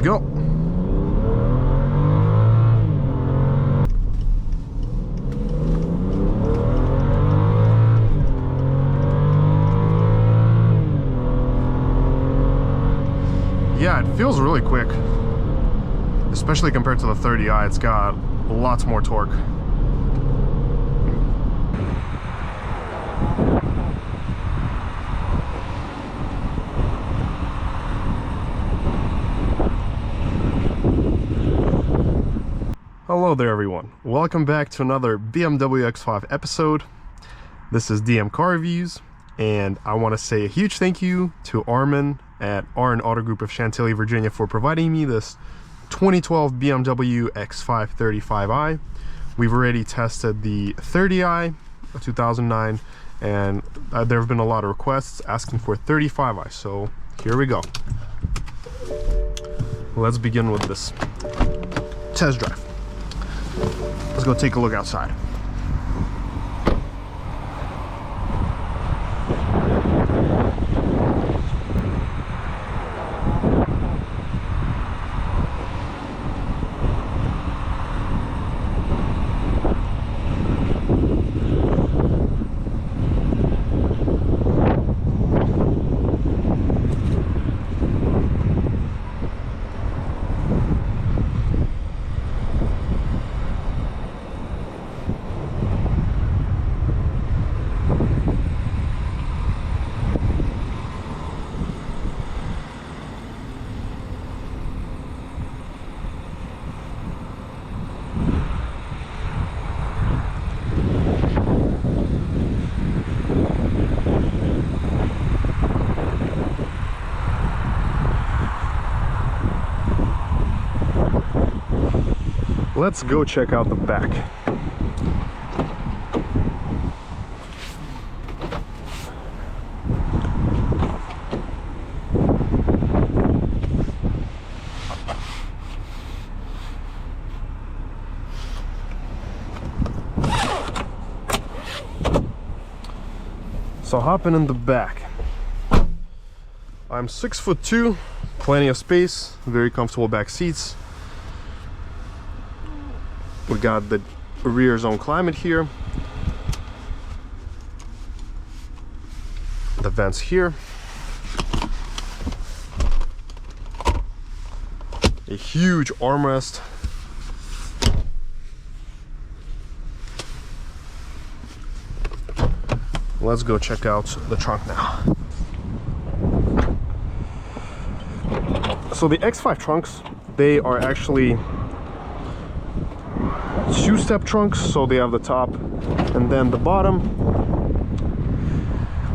go. Yeah, it feels really quick, especially compared to the 30i. It's got lots more torque. Hello there everyone, welcome back to another BMW X5 episode. This is DM Car Reviews, and I want to say a huge thank you to Armen at AREN Auto Group of Chantilly, Virginia for providing me this 2012 BMW X5 35i. We've already tested the 30i, a 2009, and there have been a lot of requests asking for 35i, so here we go. Let's begin with this test drive. Let's go take a look outside. Let's go check out the back. So hopping in the back. I'm 6'2", plenty of space, very comfortable back seats. We got the rear zone climate here, the vents here, a huge armrest, let's go check out the trunk now. So the X5 trunks, they are actually two-step trunks, so they have the top and then the bottom.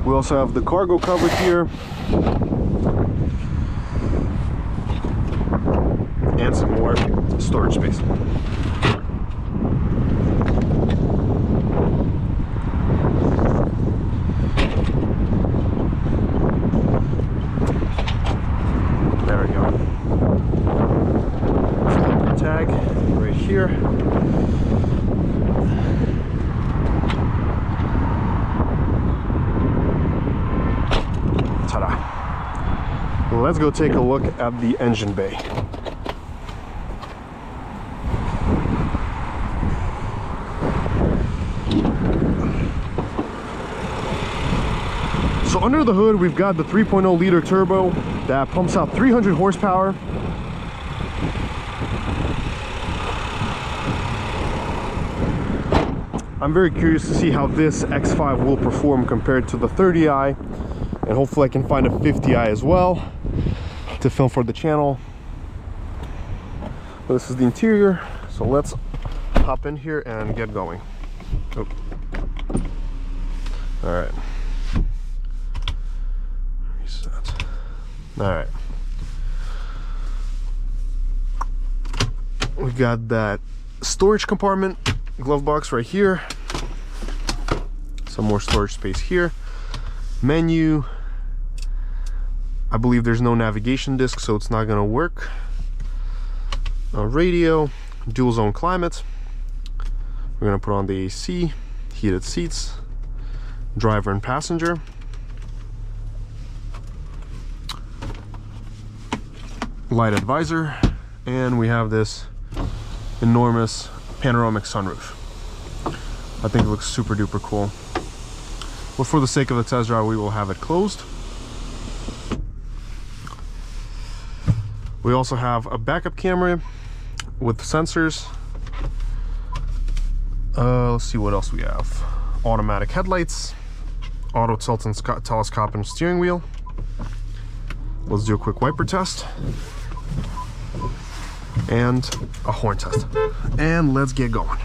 We also have the cargo cover here and some more storage space. There we go. Tag right here. Let's go take a look at the engine bay. So under the hood, we've got the 3.0 liter turbo that pumps out 300 horsepower. I'm very curious to see how this X5 will perform compared to the 30i, and hopefully I can find a 50i as well to film for the channel. This is the interior, so let's hop in here and get going. Oh. All right. Reset. All right. We got that storage compartment, glove box right here. Some more storage space here. Menu. I believe there's no navigation disc, so it's not going to work. Radio, dual zone climate. We're going to put on the AC, heated seats, driver and passenger. lighted visor, and we have this enormous panoramic sunroof. I think it looks super duper cool. But for the sake of the test drive, we will have it closed. We also have a backup camera with sensors. Let's see what else we have. Automatic headlights, auto tilt and telescopic steering wheel. Let's do a quick wiper test and a horn test, and let's get going.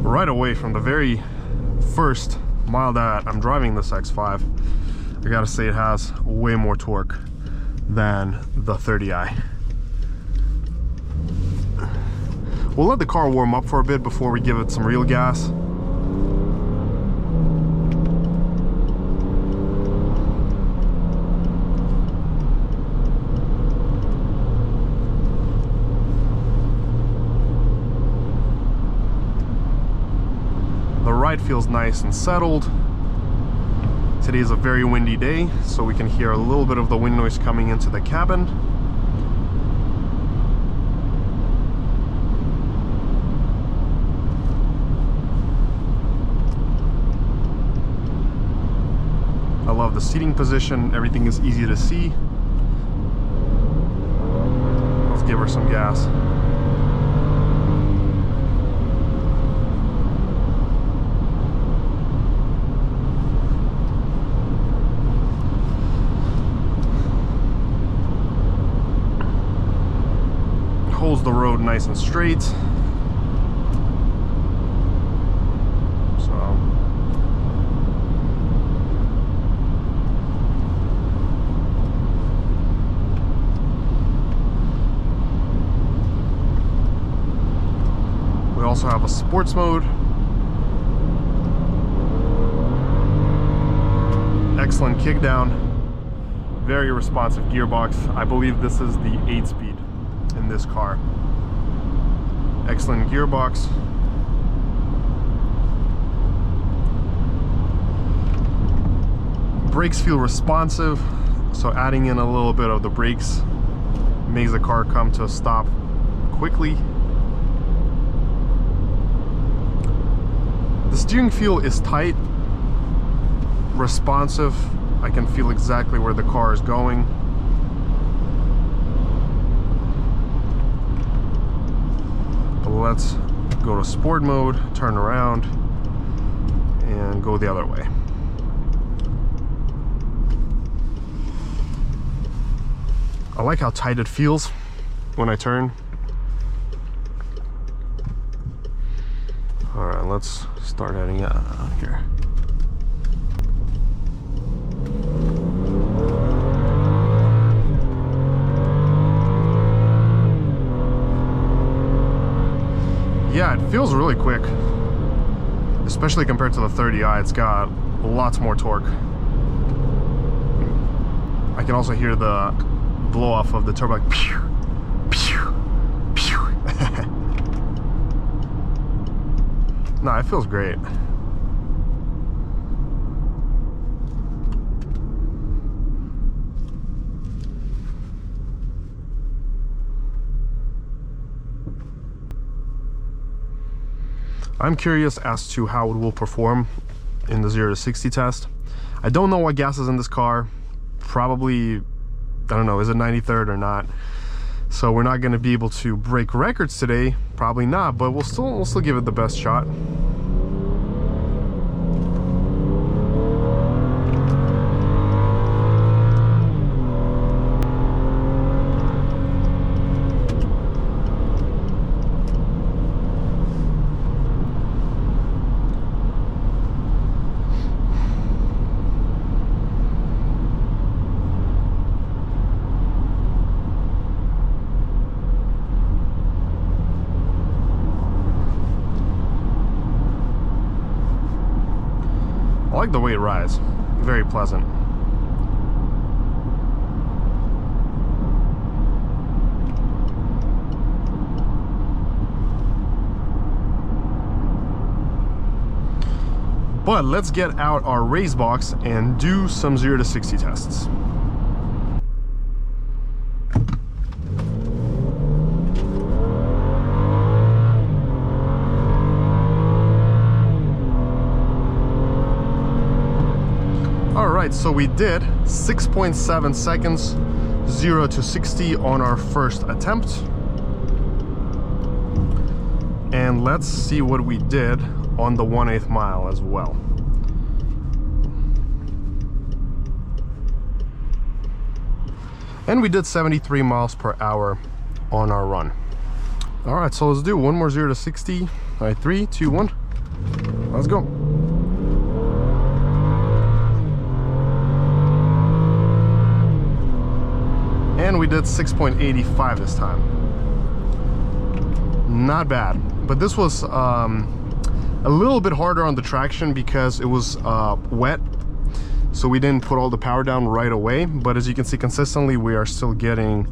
Right away from the very first mile that I'm driving this X5, I gotta say it has way more torque than the 30i. We'll let the car warm up for a bit before we give it some real gas. The ride feels nice and settled. Today is a very windy day, so we can hear a little bit of the wind noise coming into the cabin. I love the seating position, everything is easy to see. Let's give her some gas. Holds the road nice and straight. So we also have a sports mode. Excellent kick down. Very responsive gearbox. I believe this is the 8-speed in this car. Excellent gearbox. Brakes feel responsive, so adding in a little bit of the brakes makes the car come to a stop quickly. The steering feel is tight, responsive. I can feel exactly where the car is going. Let's go to sport mode, turn around, and go the other way. I like how tight it feels when I turn. All right, let's start heading out here. Yeah, it feels really quick, especially compared to the 30i. It's got lots more torque. I can also hear the blow off of the turbo, like pew, pew, pew. Nah, it feels great. I'm curious as to how it will perform in the 0 to 60 test. I don't know what gas is in this car. Probably, I don't know, is it 93rd or not? So we're not going to be able to break records today. Probably not, but we'll still give it the best shot. I like the way it rides, very pleasant. But let's get out our RaceBox and do some 0 to 60 tests. Alright, so we did 6.7 seconds 0 to 60 on our first attempt. And let's see what we did on the 1/8 mile as well. And we did 73 miles per hour on our run. Alright, so let's do one more 0 to 60. Alright, 3, 2, 1. Let's go. And we did 6.85 this time. Not bad. But this was a little bit harder on the traction because it was wet, so we didn't put all the power down right away. But as you can see, consistently we are still getting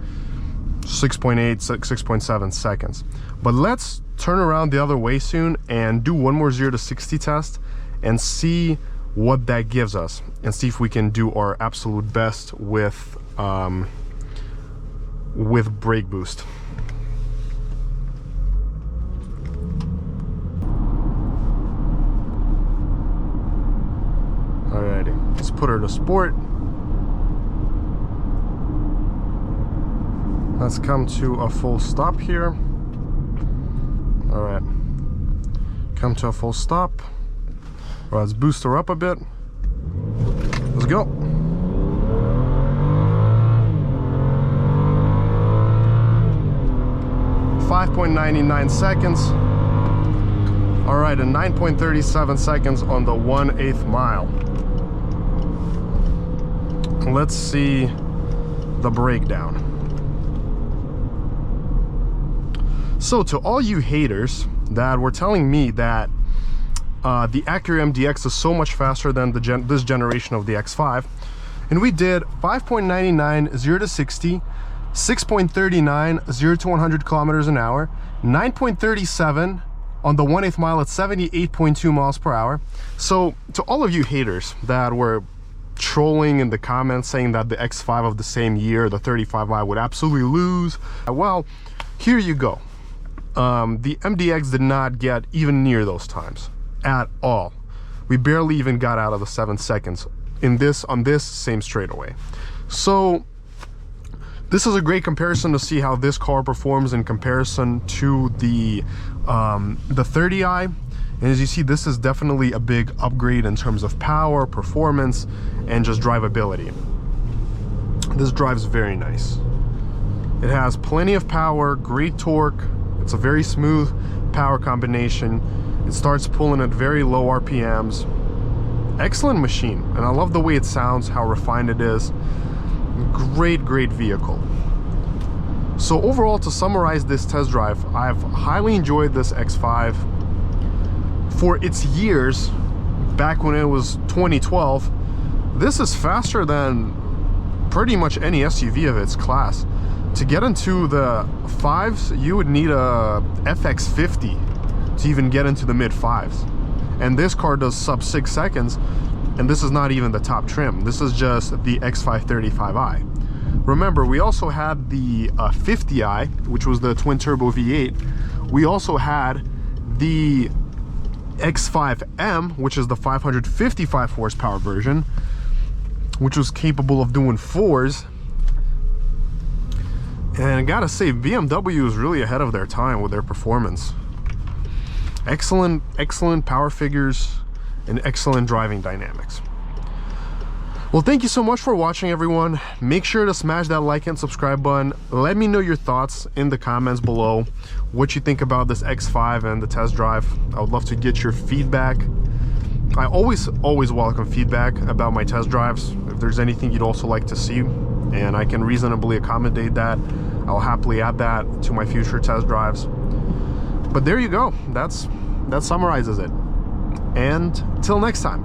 6.8, 6.7 seconds. But let's turn around the other way soon and do one more 0 to 60 test and see what that gives us, and see if we can do our absolute best with brake boost. Alrighty, let's put her to sport. Let's come to a full stop here. Alright, come to a full stop. Right, let's boost her up a bit. Let's go. .99 seconds. Alright, and 9.37 seconds on the 1/8 mile. Let's see the breakdown. So to all you haters that were telling me that the Acura MDX is so much faster than this generation of the X5, and we did 5.99 0 to 60, 6.39 0 to 100 kilometers an hour, 9.37 on the 1/8 mile at 78.2 miles per hour. So to all of you haters that were trolling in the comments saying that the X5 of the same year, the 35i, would absolutely lose, well, here you go. The MDX did not get even near those times at all. We barely even got out of the 7 seconds on this same straightaway. So this is a great comparison to see how this car performs in comparison to the 30i. And as you see, this is definitely a big upgrade in terms of power, performance, and just drivability. This drives very nice. It has plenty of power, great torque. It's a very smooth power combination. It starts pulling at very low RPMs. Excellent machine, and I love the way it sounds, how refined it is. Great vehicle. So overall, to summarize this test drive, I've highly enjoyed this X5. For its years, back when it was 2012, this is faster than pretty much any SUV of its class. To get into the 5s, you would need a FX50 to even get into the mid 5s. And this car does sub 6 seconds, and this is not even the top trim. This is just the X5 35i. Remember, we also had the 50i, which was the twin turbo V8. We also had the X5M, which is the 555 horsepower version, which was capable of doing 4s. And I gotta say, BMW is really ahead of their time with their performance. Excellent power figures and excellent driving dynamics. Well, thank you so much for watching, everyone. Make sure to smash that like and subscribe button. Let me know your thoughts in the comments below, what you think about this X5 and the test drive. I would love to get your feedback. I always welcome feedback about my test drives. If there's anything you'd also like to see and I can reasonably accommodate that, I'll happily add that to my future test drives. But there you go. That summarizes it. And till next time.